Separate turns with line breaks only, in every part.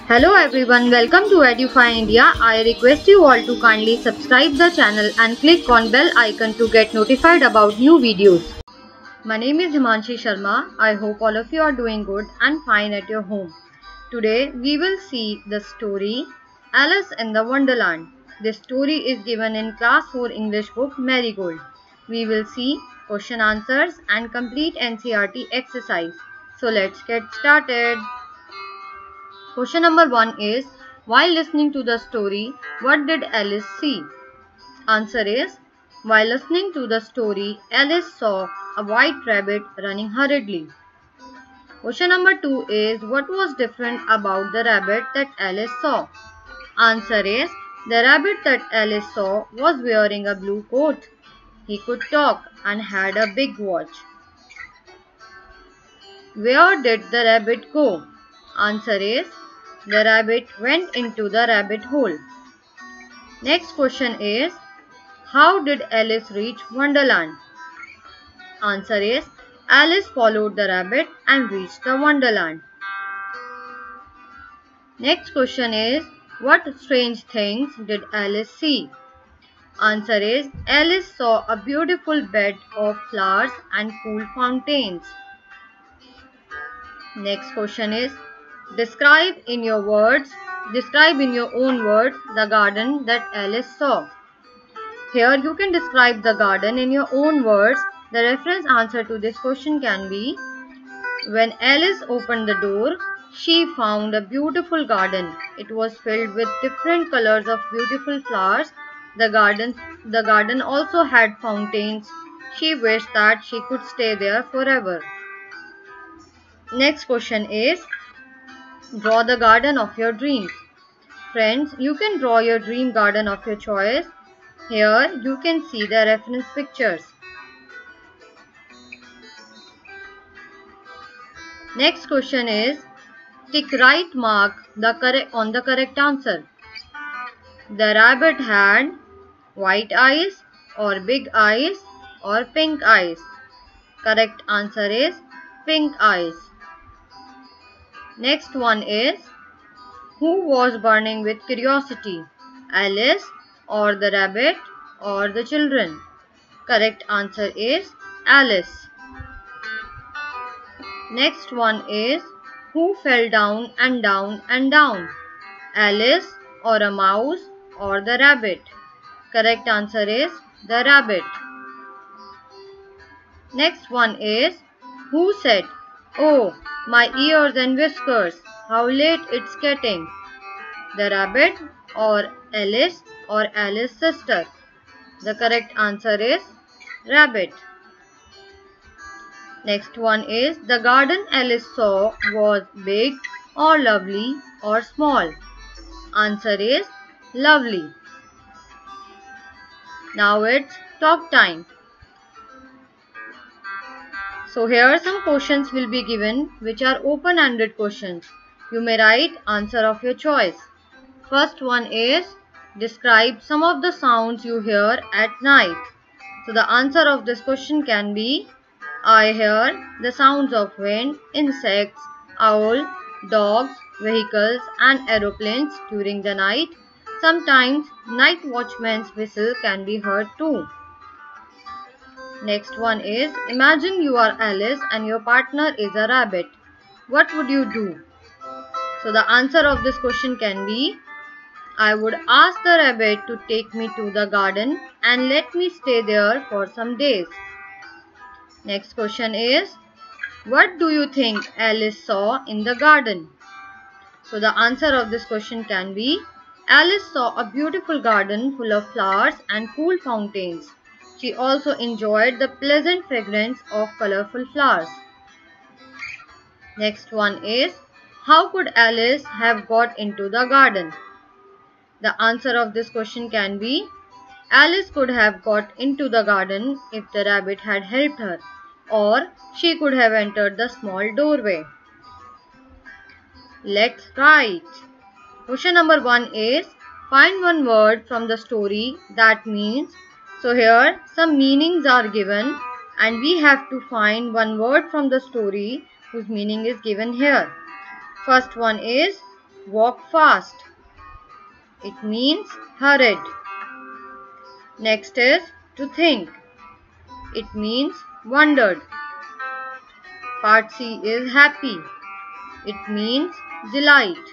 Hello everyone, welcome to Edufy India. I request you all to kindly subscribe the channel and click on bell icon to get notified about new videos. My name is Himanshi Sharma. I hope all of you are doing good and fine at your home. Today we will see the story Alice in the Wonderland. This story is given in class 4 English book Marigold. We will see question answers and complete NCERT exercise. So let's get started. Question number 1 is, while listening to the story, what did Alice see? Answer is, while listening to the story, Alice saw a white rabbit running hurriedly. Question number 2 is, what was different about the rabbit that Alice saw? Answer is, the rabbit that Alice saw was wearing a blue coat. He could talk and had a big watch. Where did the rabbit go? Answer is, the rabbit went into the rabbit hole. Next question is, how did Alice reach Wonderland? Answer is, Alice followed the rabbit and reached the Wonderland. Next question is, what strange things did Alice see? Answer is, Alice saw a beautiful bed of flowers and cool fountains. Next question is, describe in your own words the garden that Alice saw. Here you can describe the garden in your own words. The reference answer to this question can be, when Alice opened the door, she found a beautiful garden. It was filled with different colors of beautiful flowers. The garden also had fountains. She wished that she could stay there forever. Next question is, draw the garden of your dreams. Friends, you can draw your dream garden of your choice. Here you can see the reference pictures. Next question is, tick right mark on the correct answer. The rabbit had white eyes or big eyes or pink eyes. Correct answer is pink eyes. Next one is, who was burning with curiosity? Alice or the rabbit or the children? Correct answer is Alice. Next one is, who fell down and down and down? Alice or a mouse or the rabbit? Correct answer is the rabbit. Next one is, who said, "Oh, my ears and whiskers, how late it's getting"? The rabbit or Alice or Alice's sister? The correct answer is rabbit. Next one is, the garden Alice saw was big or lovely or small? Answer is lovely. Now it's talk time. So here some questions will be given which are open-ended questions. You may write answer of your choice. First one is, describe some of the sounds you hear at night. So the answer of this question can be, I hear the sounds of wind, insects, owl, dogs, vehicles and aeroplanes during the night. Sometimes night watchman's whistle can be heard too. Next one is, imagine you are Alice and your partner is a rabbit. What would you do? So the answer of this question can be, I would ask the rabbit to take me to the garden and let me stay there for some days. Next question is, what do you think Alice saw in the garden? So the answer of this question can be, Alice saw a beautiful garden full of flowers and cool fountains. She also enjoyed the pleasant fragrance of colorful flowers. Next one is, how could Alice have got into the garden? The answer of this question can be, Alice could have got into the garden if the rabbit had helped her, or she could have entered the small doorway. Let's write. Question number 1 is, find one word from the story that means. So here some meanings are given and we have to find one word from the story whose meaning is given here. First one is walk fast. It means hurried. Next is to think. It means wondered. Part C is happy. It means delight.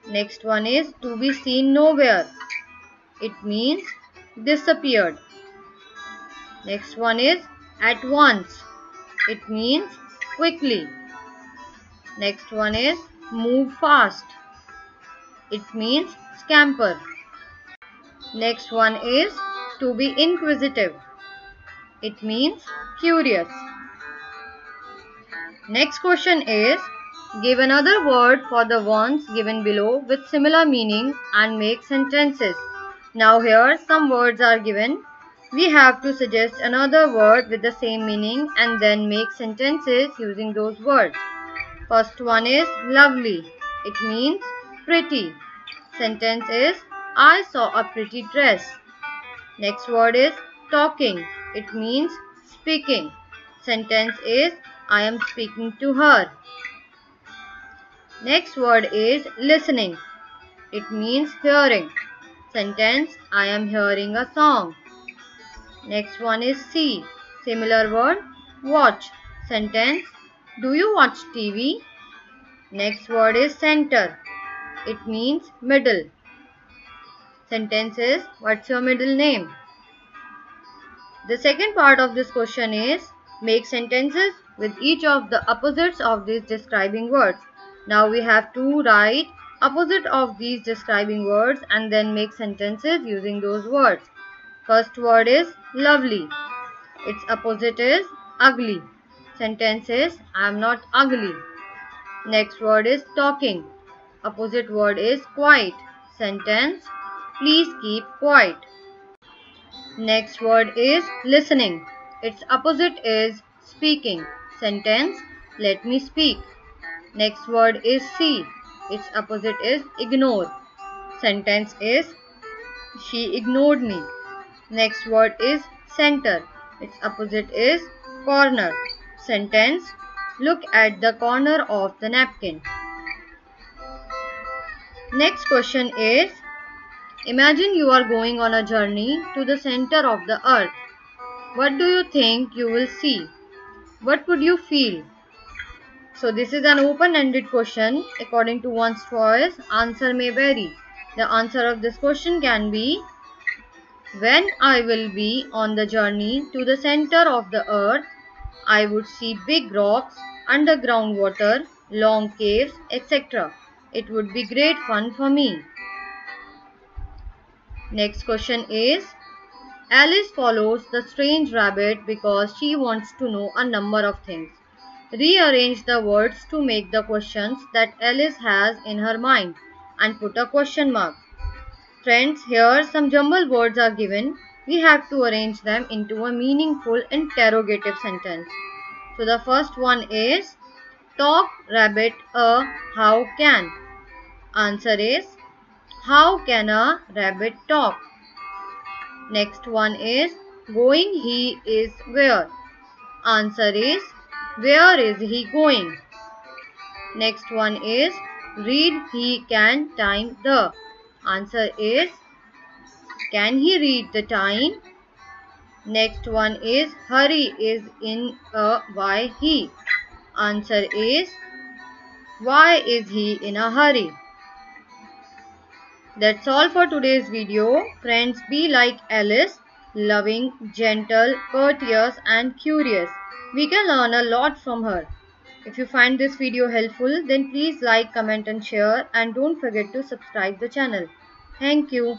Next one is to be seen nowhere. It means disappeared. Next one is at once. It means quickly. Next one is move fast. It means scamper. Next one is to be inquisitive. It means curious. Next question is, give another word for the ones given below with similar meaning and make sentences. Now here some words are given. We have to suggest another word with the same meaning and then make sentences using those words. First one is lovely. It means pretty. Sentence is, I saw a pretty dress. Next word is talking. It means speaking. Sentence is, I am speaking to her. Next word is listening. It means hearing. Sentence, I am hearing a song. Next one is see. Similar word, watch. Sentence, do you watch TV? Next word is center. It means middle. Sentence is, what's your middle name? The second part of this question is, make sentences with each of the opposites of these describing words. Now we have to write opposite of these describing words and then make sentences using those words. First word is lovely. Its opposite is ugly. Sentence is, I am not ugly. Next word is talking. Opposite word is quiet. Sentence, please keep quiet. Next word is listening. Its opposite is speaking. Sentence, let me speak. Next word is see. Its opposite is ignore. Sentence is, she ignored me. Next word is center. Its opposite is corner. Sentence, look at the corner of the napkin. Next question is, imagine you are going on a journey to the center of the earth. What do you think you will see? What would you feel? So this is an open-ended question. According to one's choice, answer may vary. The answer of this question can be, when I will be on the journey to the center of the earth, I would see big rocks, underground water, long caves, etc. It would be great fun for me. Next question is, Alice follows the strange rabbit because she wants to know a number of things. Rearrange the words to make the questions that Alice has in her mind and put a question mark. Friends, here some jumbled words are given. We have to arrange them into a meaningful interrogative sentence. So the first one is, talk rabbit how can? Answer is, how can a rabbit talk? Next one is, going he is where? Answer is, where is he going? Next one is, read he can time the. Answer is, can he read the time? Next one is, hurry is in a why he. Answer is, why is he in a hurry? That's all for today's video. Friends, be like Alice, loving, gentle, courteous and curious. We can learn a lot from her. If you find this video helpful, then please like, comment and share, and don't forget to subscribe the channel. Thank you.